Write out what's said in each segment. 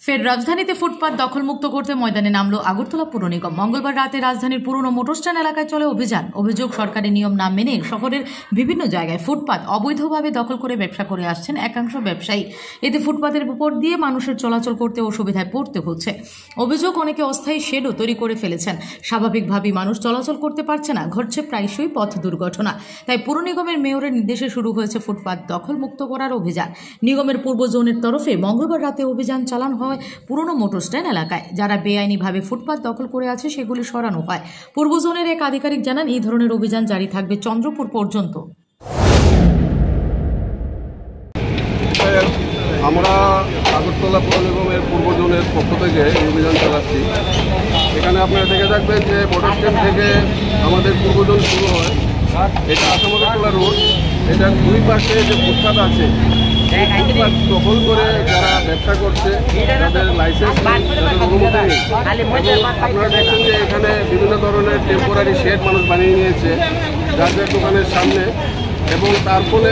ফের রাজধানীতে ফুটপাত দখলমুক্ত করতে ময়দানে নামলো আগরতলা পুর নিগম। মঙ্গলবার রাতে রাজধানীর পুরনো মোটর স্ট্যান্ড এলাকায় চলে অভিযান। অভিযোগ, সরকারি নিয়ম না মেনে শহরের বিভিন্ন জায়গায় ফুটপাত অবৈধভাবে দখল করে ব্যবসা করে আসছেন একাংশ ব্যবসায়ী। এতে ফুটপাতের উপর দিয়ে মানুষের চলাচল করতে অসুবিধায় পড়তে হচ্ছে। অভিযোগ, অনেকে অস্থায়ী শেডও তৈরি করে ফেলেছেন। স্বাভাবিকভাবেই মানুষ চলাচল করতে পারছে না, ঘটছে প্রায়শই পথ দুর্ঘটনা। তাই পুর নিগমের মেয়রের নির্দেশে শুরু হয়েছে ফুটপাত দখলমুক্ত করার অভিযান। নিগমের পূর্ব জোনের তরফে মঙ্গলবার রাতে অভিযান চালানো হয় পুরনো মোটর স্ট্যান্ড এলাকায়। যারা বেআইনিভাবে ফুটপাত দখল করে আছে সেগুলি সরানো হয়। পূর্ব জোনের এক আধিকারিক জানান, এই ধরনের অভিযান জারি থাকবে চন্দ্রপুর পর্যন্ত। আমরা আগরতলা পৌর নিগমের পূর্ব জোনের পক্ষ থেকে অভিযান চালাচ্ছি। এখানে আপনারা দেখে থাকবেন যে মোটর স্ট্যান্ড থেকে আমাদের পূর্ব জোন শুরু হয়। এটা আসামগরতলা রোড। এটার দুই পাশে যে ফুটপাত আছে, ফুটপাত দখল করে যারা ব্যবসা করছে তাদের লাইসেন্স তাদের অনুমতি নেই। আপনারা দেখছেন যে এখানে বিভিন্ন ধরনের টেম্পোরারি শেড মানুষ বানিয়ে নিয়েছে যার যার দোকানের সামনে, এবং তার ফলে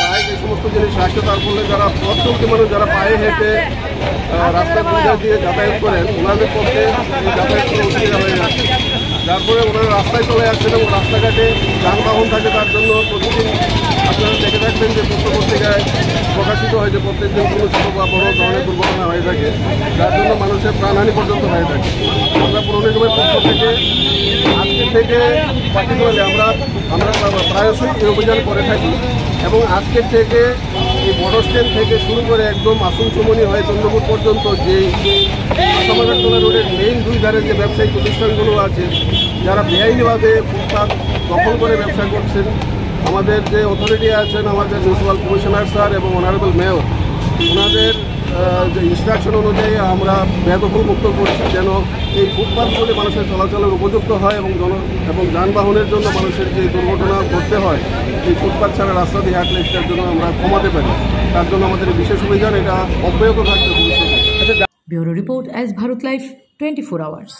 বাইক এই সমস্ত জিনিস রাখছে। তার ফলে যারা পথচলতি মানুষ যারা পায়ে হেঁটে রাস্তায় পূজা দিয়ে যাতায়াত করেন ওনাদের পক্ষে এই যাতায়াত করে অসুবিধা হয়ে যাচ্ছে। যার ফলে ওনারা রাস্তায় চলে আসছেন এবং রাস্তাঘাটে যানবাহন থাকে। তার জন্য প্রতিদিন আপনারা দেখে থাকবেন যে পত্রিকায় প্রকাশিত হয় যে প্রত্যেকদিন কোনো ছোটো বা বড় ধরনের দুর্ঘটনা হয়ে থাকে, যার জন্য মানুষের প্রাণহানি পর্যন্ত হয়ে থাকে। আমরা পৌর নিগমের পক্ষ থেকে আজকে থেকে পার্টিকুলারলি আমরা প্রায়শই এই অভিযান করে থাকি, এবং আজকের থেকে এই বড় স্ট্যান্ড থেকে শুরু করে একদম আসানসোমনি হয়ে চন্দ্রপুর পর্যন্ত যেই আসামগরতলা রোডের মেইন দুই ধারের যে ব্যবসায়িক প্রতিষ্ঠানগুলো আছে যারা বেআইনিভাবে ফুটপাত দখল করে ব্যবসা করছেন, আমাদের যে অথরিটি আছেন, আমাদের মিউনিসিপ্যাল কমিশনার স্যার এবং অনারেবল মেয়র, ওনাদের যে ইনস্ট্রাকশন অনুযায়ী আমরা বেদখল মুক্ত করছি, যেন এই ফুটপাতগুলি মানুষের চলাচলের উপযুক্ত হয় এবং যানবাহনের জন্য মানুষের যে দুর্ঘটনা ঘটতে হয় এই ফুটপাত ছাড়া রাস্তা দিয়ে হাঁটলে সেটার জন্য আমরা কমাতে পারি। তার জন্য আমাদের বিশেষ অভিযান এটা অব্যাহত থাকবে ভবিষ্যতে। Bureau report, S Bharat live 24 hours.